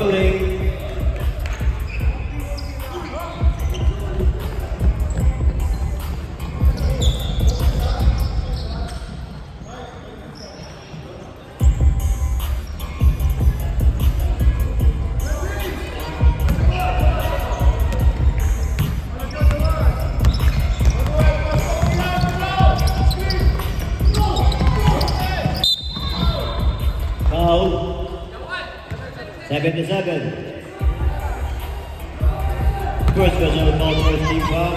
fouling. Foul. 7-7. First personal foul for Team Foul.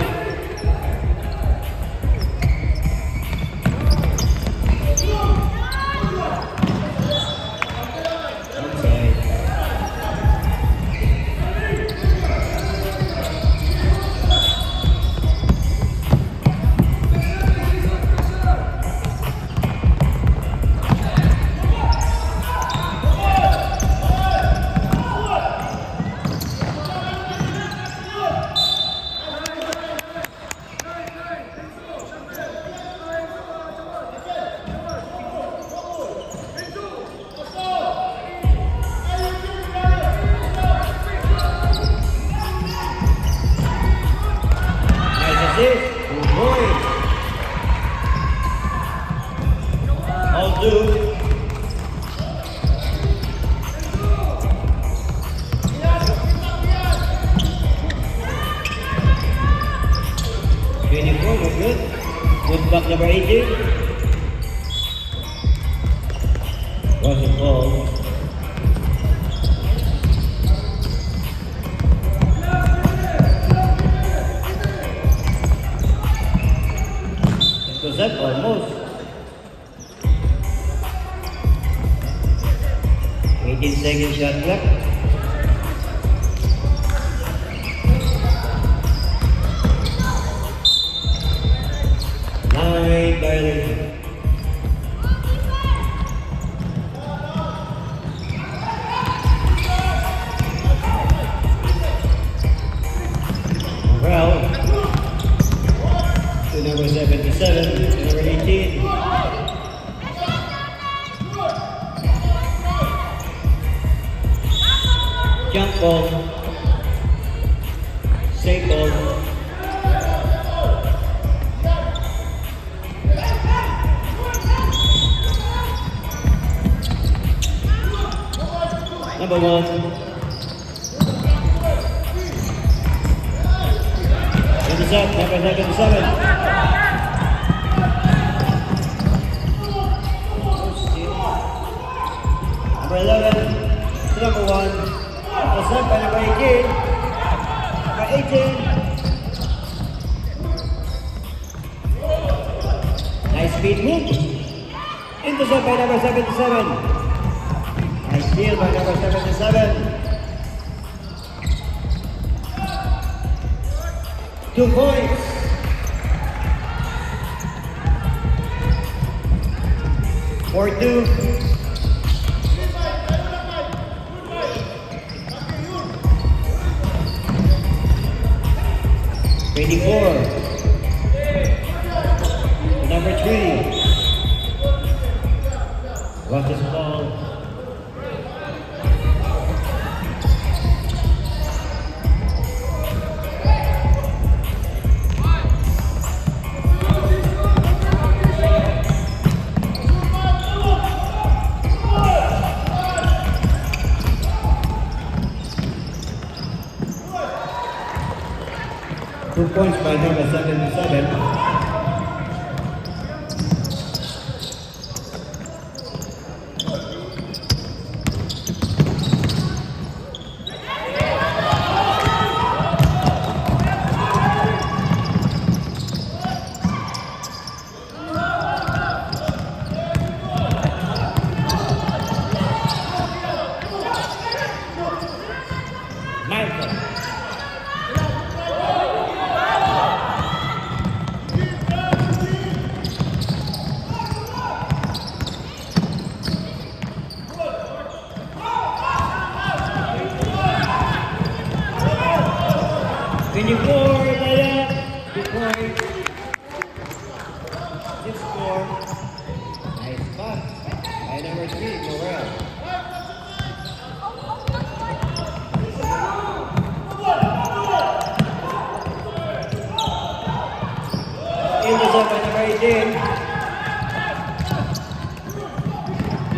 All do. Good. Good back number 18. Russell ball. Intercept almost. 18 seconds shot clock. Line violation. Well, to number 77, to number 18. Jump ball. Safe ball. Number 1. Intercept, number 77. Number 11 to number 1. Intercept by number 18. Number 18. Nice speed move. Intercept by number 77. Nice steal by number 77. 2 points. For 2. Number 3. Russell's ball. Two points by number 77. Michael. Intercept by number 18.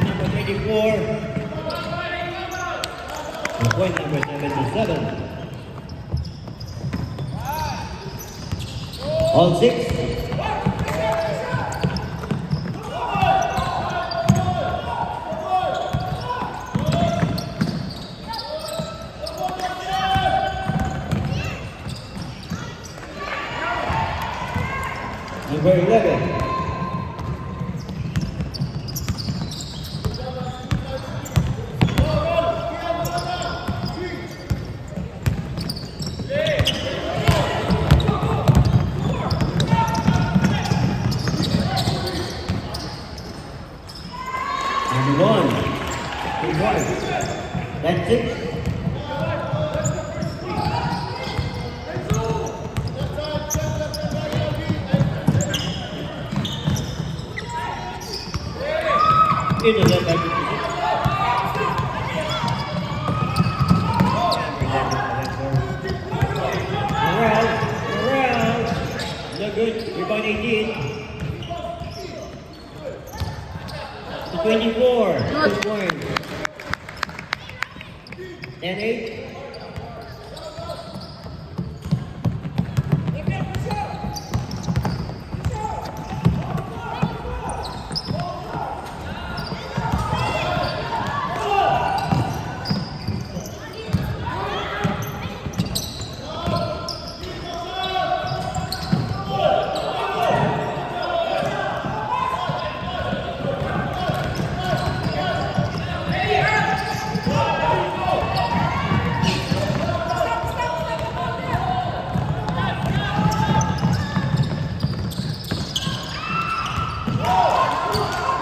Number 24. The point number 77. All six. Number 11. Number 1. That's it. Intercept by 56. Morale. No good. Rebound 18. To 24. 2 points. 10-8.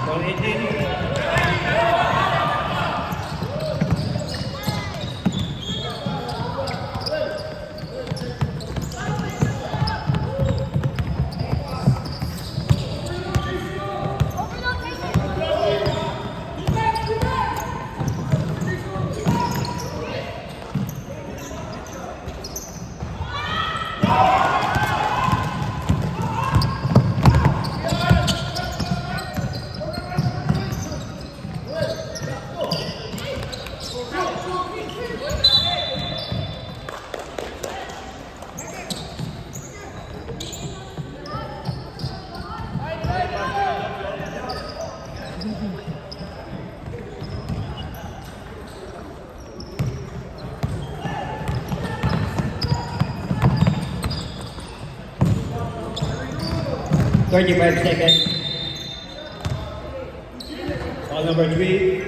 Ball 18. Thirty-five seconds. Ball number 3.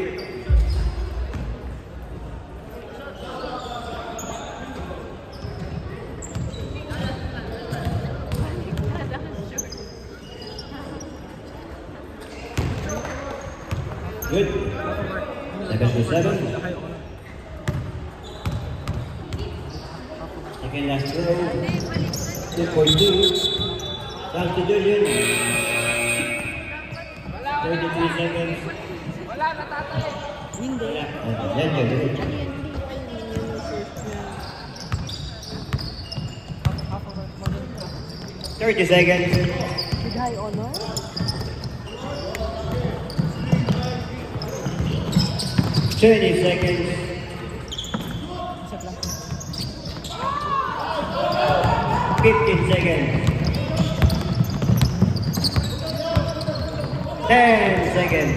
Good. 7-7. Second last throw. 2.2. Substitution. 33 seconds. Hindi. Yan, yan. 30 seconds. With high honor? 20 seconds. Isa lang. 15 seconds. 10 seconds.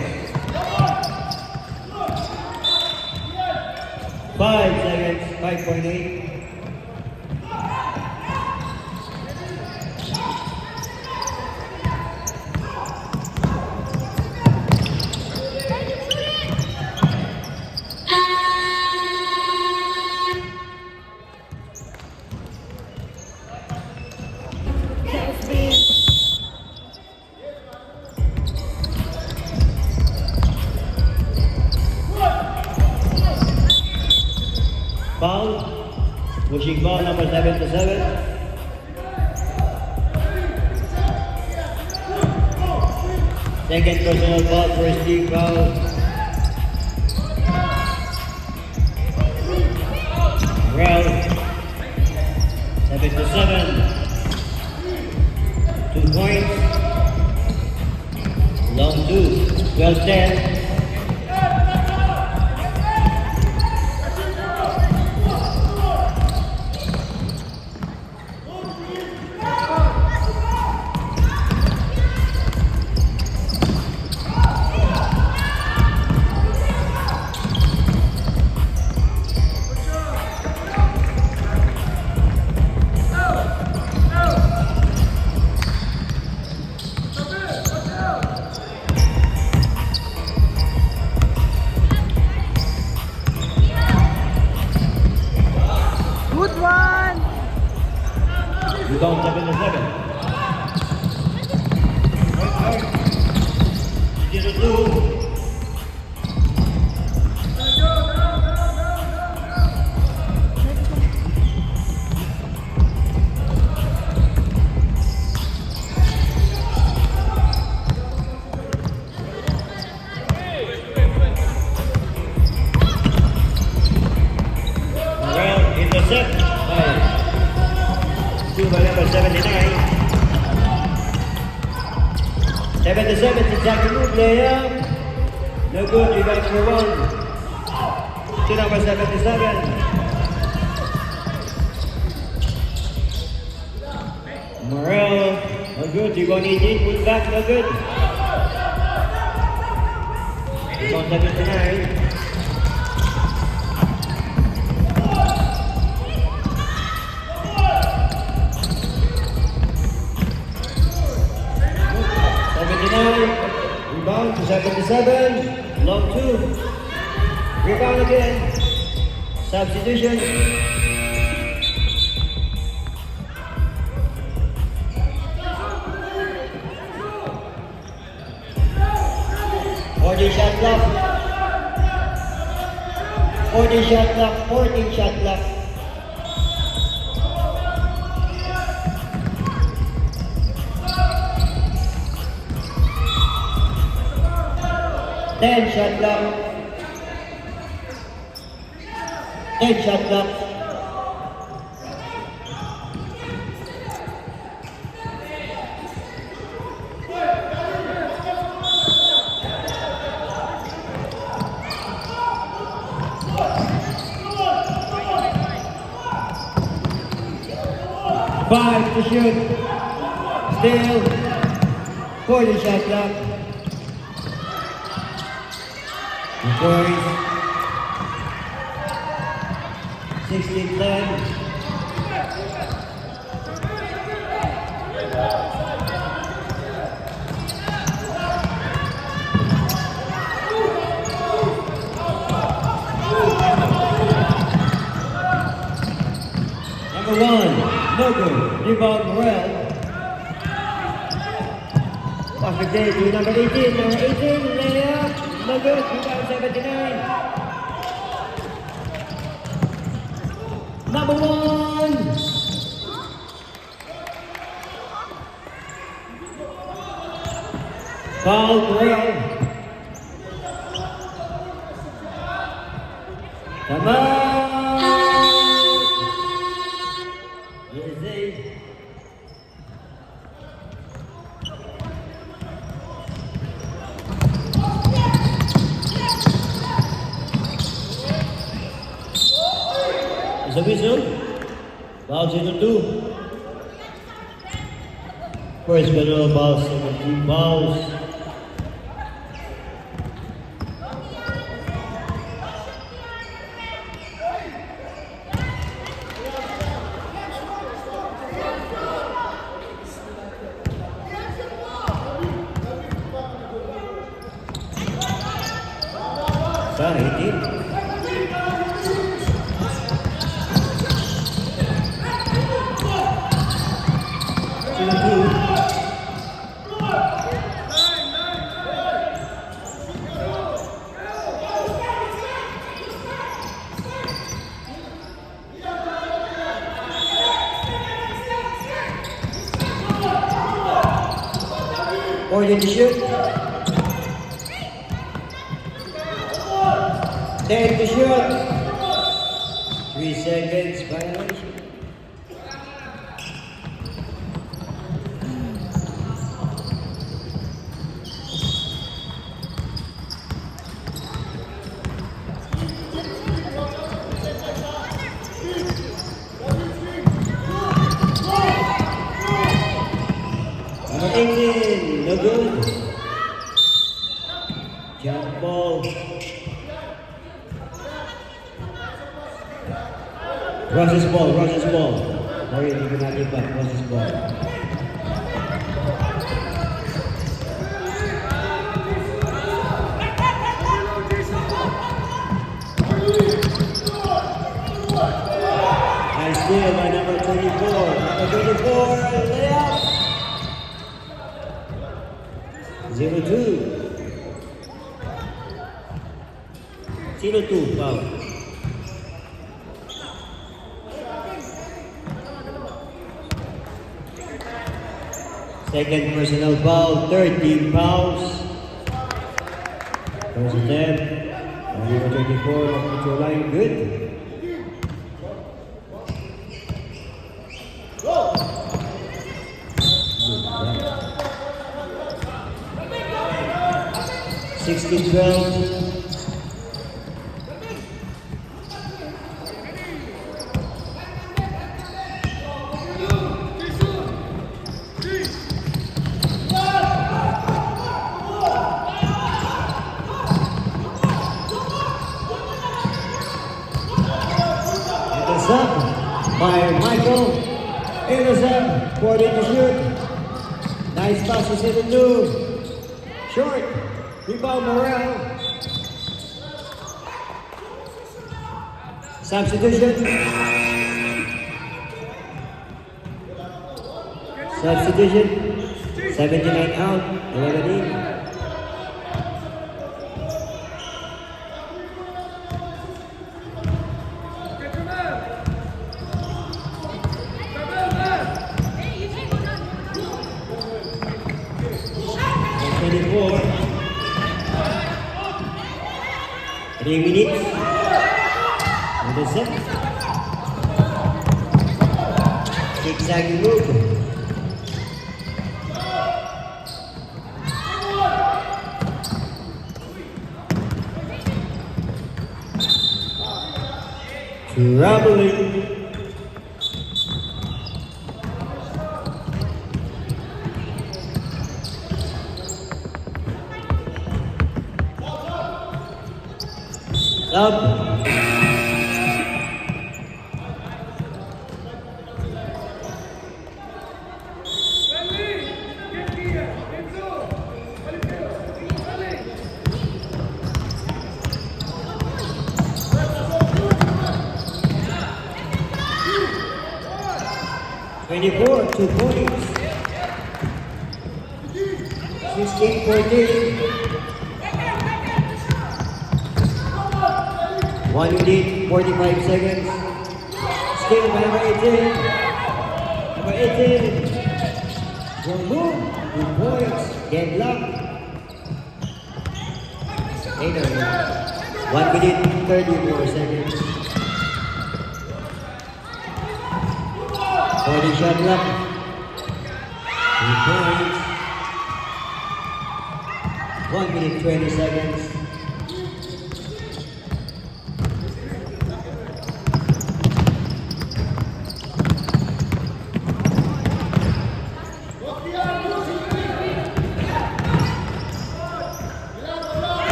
5 seconds. 5.8. Foul. Pushing foul number 77. Second personal foul for Steve Foul. Rel. 7-7. 2 points. Long 2. 12-10. Good one! Rebound 7-7. 0-2. Morel intercept by 2 by number 79. 7-7 to Jackie Move layup. No good, rebound number 1. To number 77. Morel, no good, rebound 18, put back, no good. Rebound 79. Rebound to 77. Long 2. Rebound again. Substitution. Shot clock. 40 shot clock. 14 shot clock. Ten shot clock. 10 shot clock. Five to shoot. Still 40 shot clock. The boys 16-10. Number 1, no good. Rebound Morel. Pass the day to number 18. Number 18, layup. No good. Rebound 79. Number 1. Foul Morel. Come on. Easy. Is a whistle? Foul 0-2. First federal foul, 17 fouls. Sa 18. Or you shoot. 10 to shoot. 3 seconds violation. Number 18, no good. Jump ball. Ross's ball, Ross's ball. Sorry, hindi ko natin back. Ross's ball. Nice steal by number 24. Number 24, layup. 0-2. 0-2, foul. Second personal foul, 13 fouls. First attempt, number 24, control line, good. Sixteen 12. Intercept by Michael. Intercept, 40 to shoot. Nice pass to 7-2. Short. Rebound Morel. Substitution. Substitution. 79 out. 11 in. And 24. 3 minutes. And the set. Zigzag move. Traveling. Up. Twenty-four, 2 points. 16-14. 1 minute, 45 seconds. Still by number 18. Number 18. Will move. 2 points. Get luck. 1 minute, 34 seconds. 40 shot luck. 2 points. 1 minute, 20 seconds.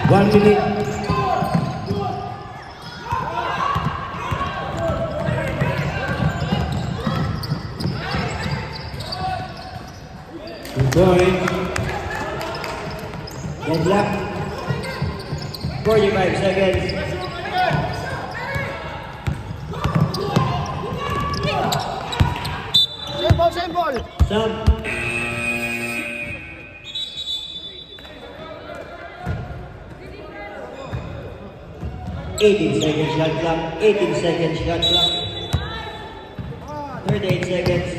One minute. Point. Good luck. 45 seconds. Same ball. Some. Eighteen seconds shot clock. 18 seconds shot clock. 38 seconds.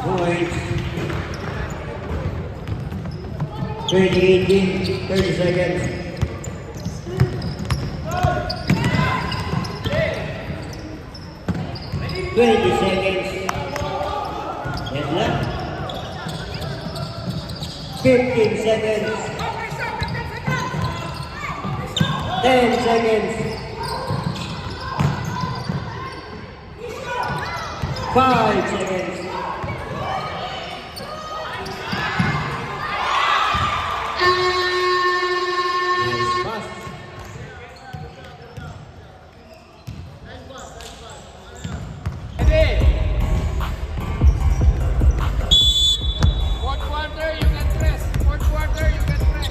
Points. 30 seconds. Twenty seconds. Yes, left. 15 seconds. 10 seconds. 5 seconds. Nice pass. Ready? Fourth quarter, you can press. Fourth quarter, you can press.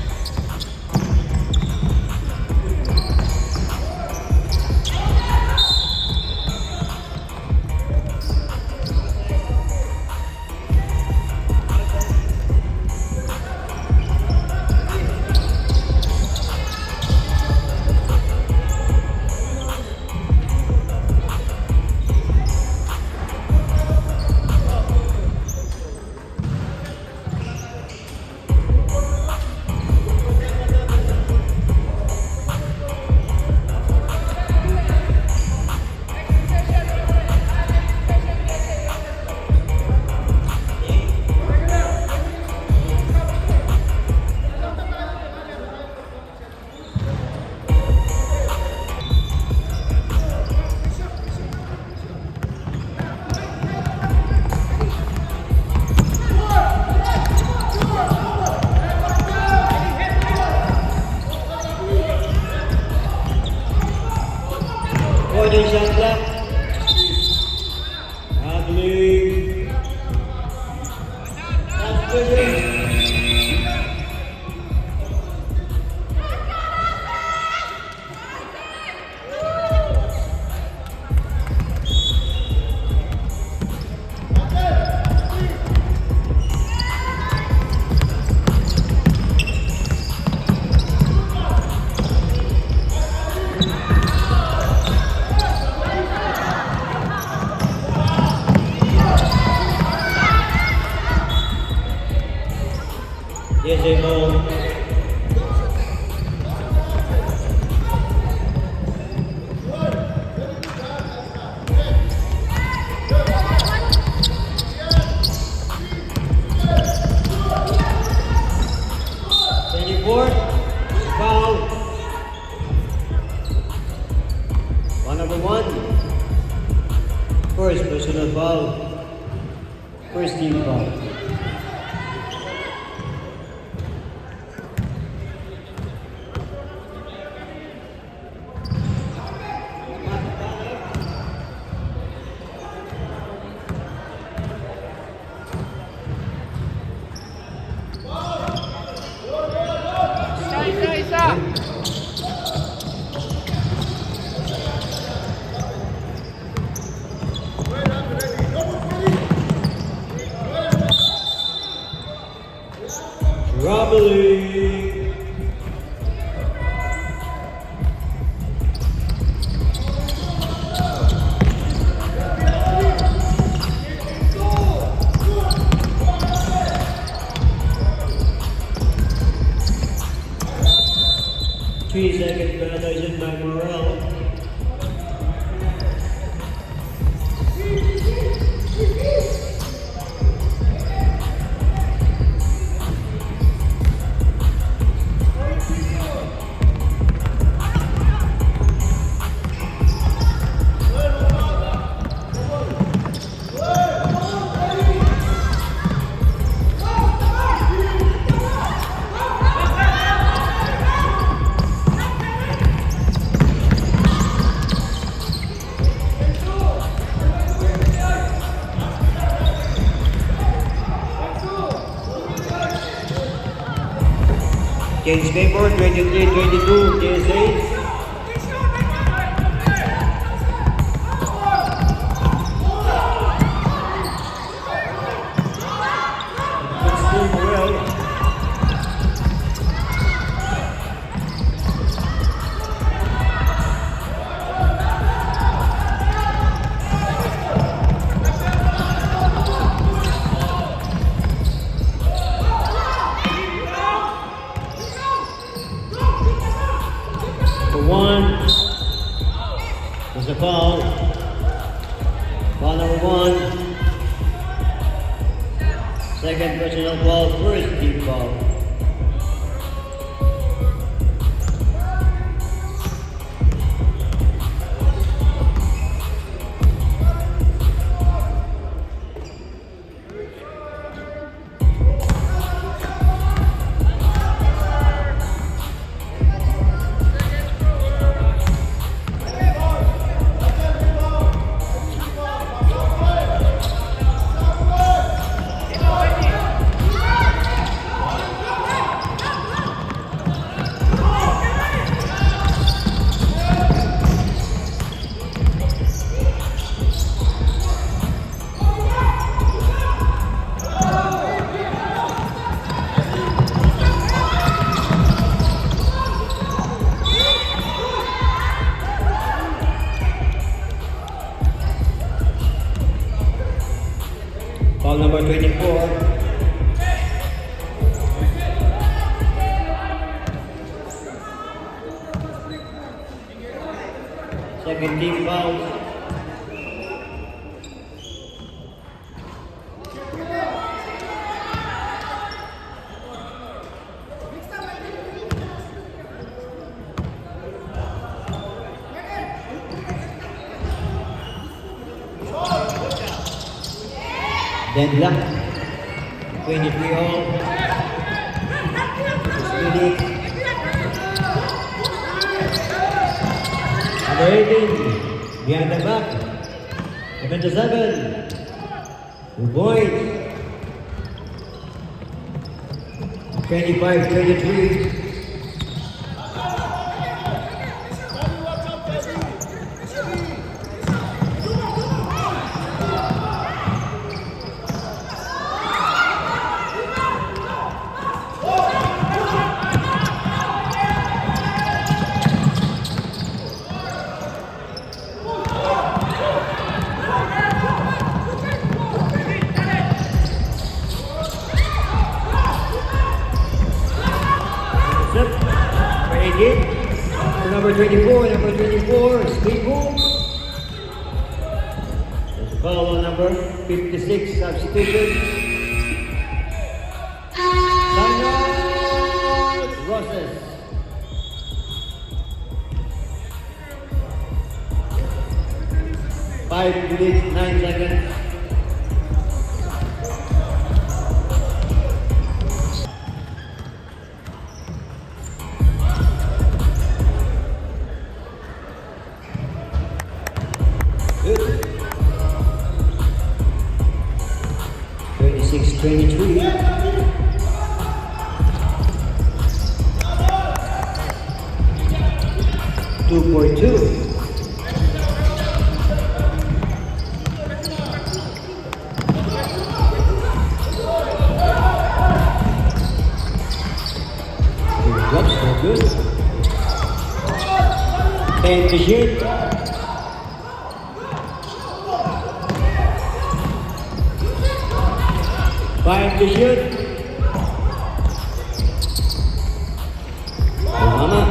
Quarter shot clock. Traveling. Yes, they know. Foul. Foul number 1. First personal foul. First team foul. Isa. Traveling. Three-second penalization by Morel. Kings Skateboard 23-22, KSA. Good steal, Morel. One was a foul. Foul number 1. Second personal foul, first team foul. Second team fouls. Then Black, 23 all. Phoenix. Number 18, behind the back. 77, 2 points. 25-23. Number 24, speed move. There's a foul on number 56, substitution. Timeout, Roses. 5 minutes, 9 seconds. Good. 26-23. Two for two. Drops no good. 10 to shoot. 5 to shoot. Tama.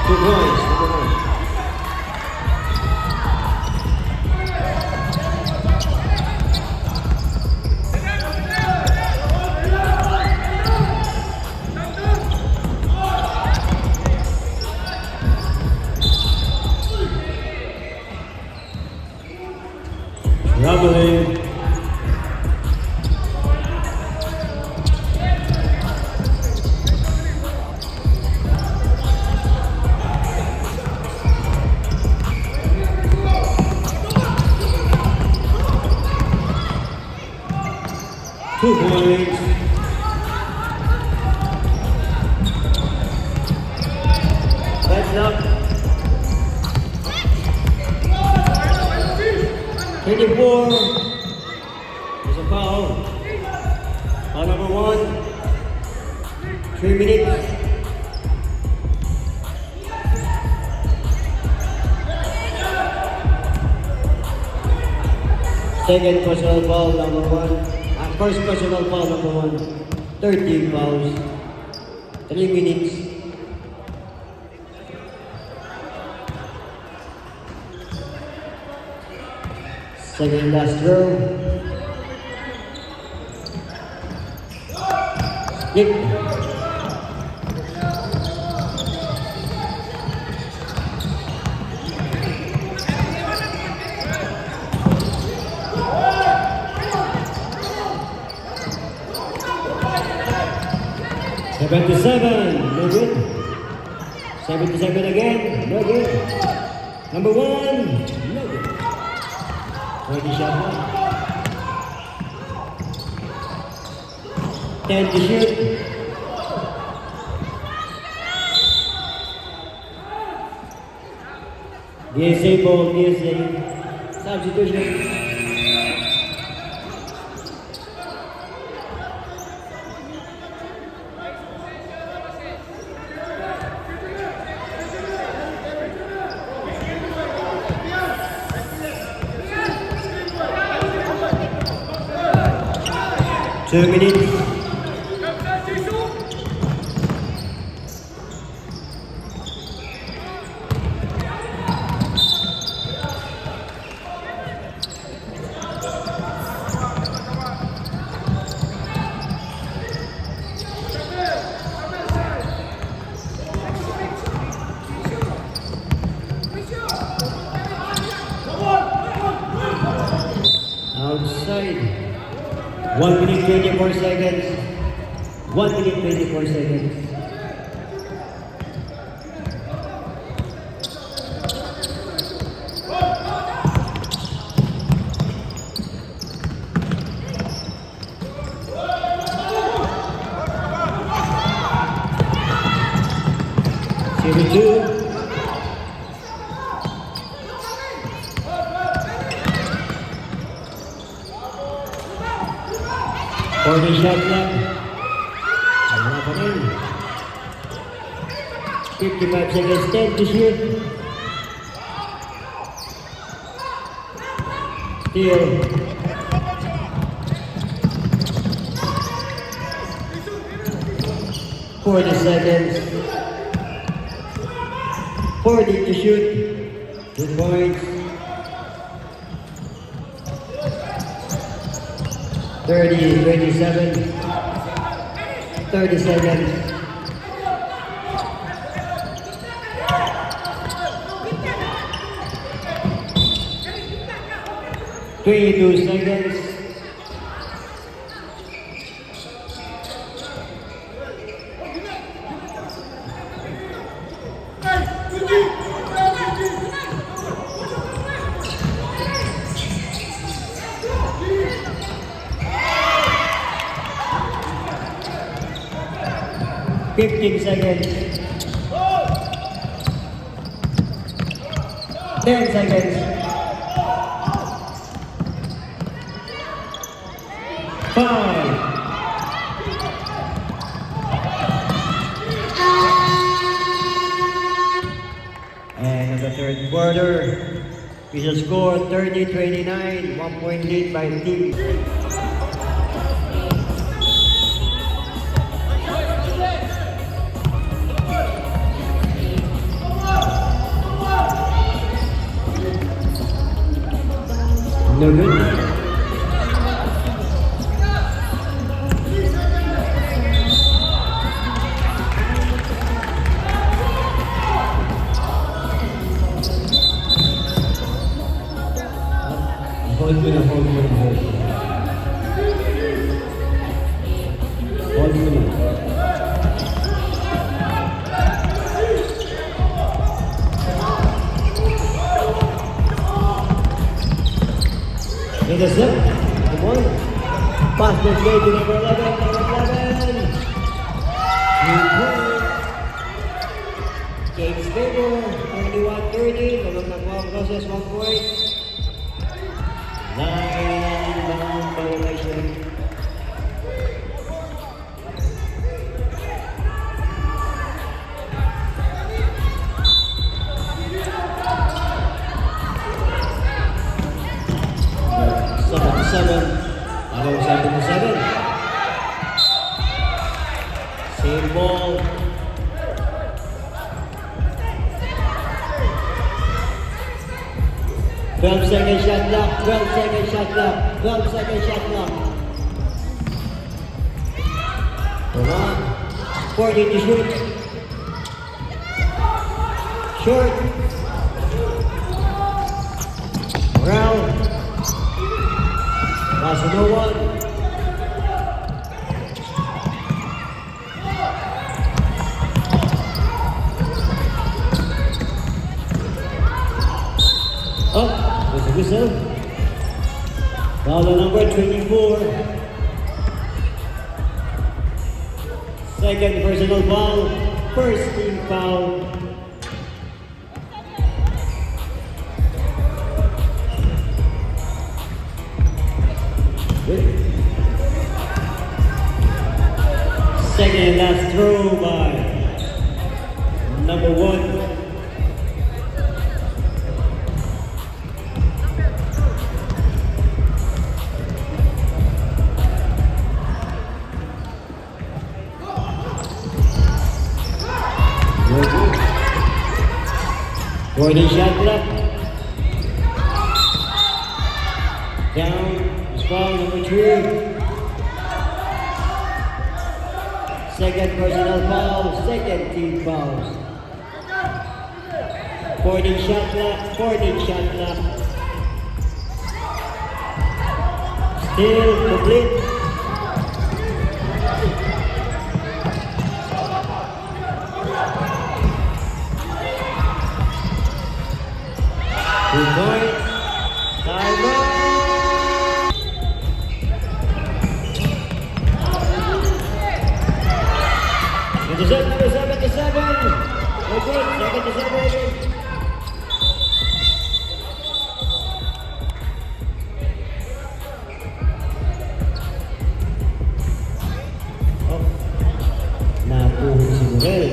Two points. Rubbling. Two points. That's up. 24. There's a foul. Foul number 1. 3 minutes. Second personal foul number 1. First personal foul number 1. 13 fouls. 3 minutes. Second last row. Nick. $77, no good. 77 again, no good. Number 1, no good. 20 shot one. 10 to shoot. DSA ball, DSA. Substitution. 2 minutes. Outside. 1 minute 24 seconds. 1 minute 24 seconds. Zero two. For the shot clock. Wala pa rin. 55 seconds, 10 to shoot. Steal. Forty seconds. 40 to shoot. 2 points. 30, 27, 30 seconds. Twenty-two seconds. Fifteen seconds. 10 seconds. 5. And in the third quarter, we shall score 30-29, 1 point lead by the team. No good. Hold minute, hold minute, hold. Hold minute. In the set, come on. Pass this way to number 11, number 11. James Faber, 31-30, tulong ng mga process, 1 point. 9 violation. Anong 7-7? Same ball. Second shot clock, 12-second shot clock, 12-second shot clock. Come on. 40 to shoot. Short. Round. That's a no one. Up, there's a whistle. Foul number 24. Second personal foul. First team foul. Second and last throw by number 1. 40 shot clock. Down, is foul number 3. Second personal foul, second team fouls. 40 shot clock, 40 shot clock. Still complete. Two points. Time out. Intercept number 77. Okay, 77. Oh, napuhod si Morel.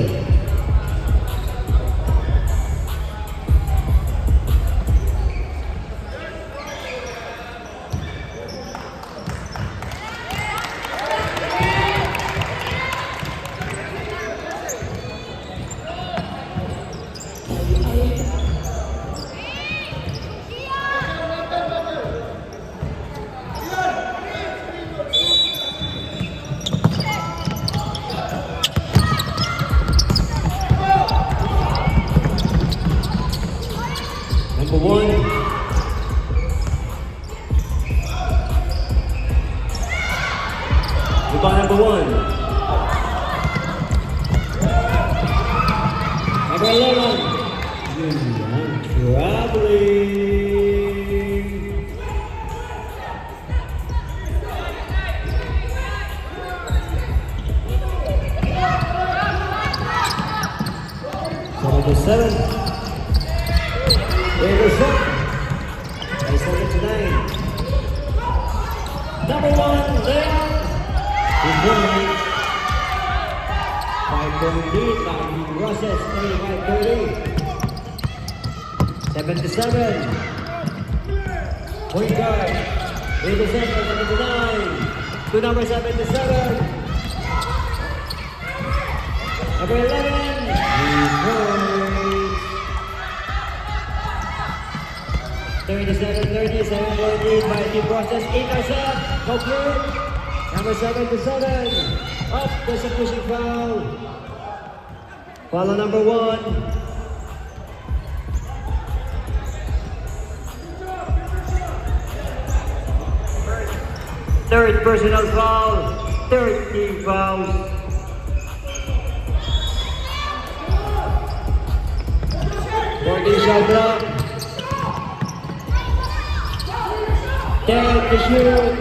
Number 1. Goodbye, number 1. Number 11. Traveling. Number 7. There's up. They send it to 9. Number 1, Leon. He's winning. 5-point lead by Rosses, 35-30. 77. Point guard. Intercept by 79. To number 77. Number 11. He's winning. 37-30, 7-point lead by Team Process. Intercept, complete. Number 77. Up, there's a pushing foul. Foul on number 1. Third personal foul. Third team foul. Shot block. 10 to shoot.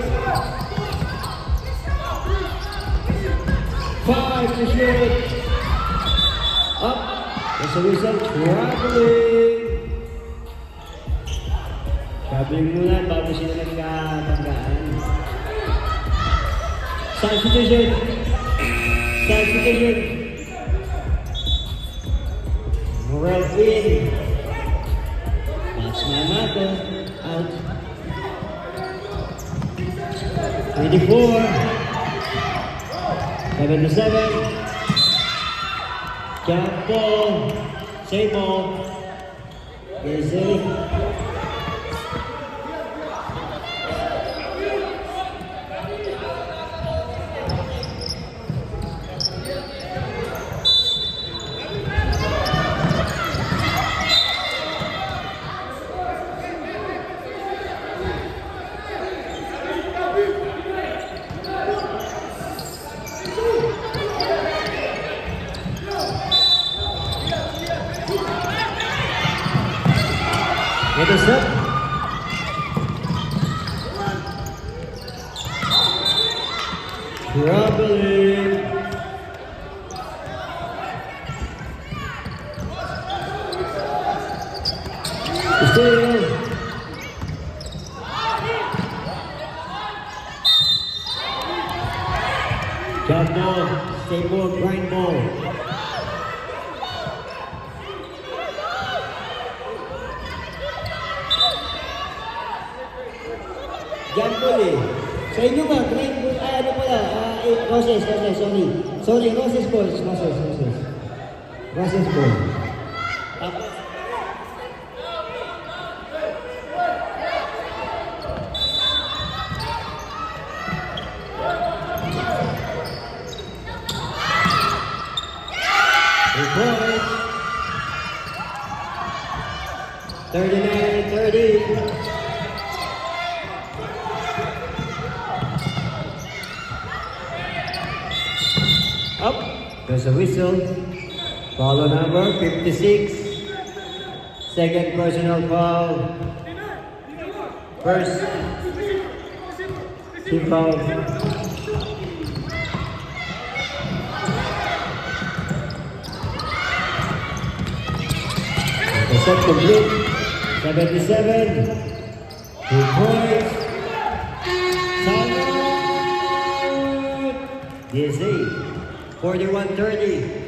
5 to shoot. Up. There's a whistle. Traveling. Traveling muna bago sila nagkatanggaan. Substitution. Substitution. Morel in. That's Mamato. Out. 24. 77. Jump ball. Save ball. Easy. Intercept. Traveling. Still. Jump ball, stay ball, grind ball. Jump ball eh. Sa inyo ba, grind ball, ano pala, Roses, sorry, Roses ball. Roses ball. Tapos, 39-30. Up. There's a whistle. Foul number 56. Second personal foul. First team foul. The set complete. 77. 2 points. Timeout. DSA. 41-30.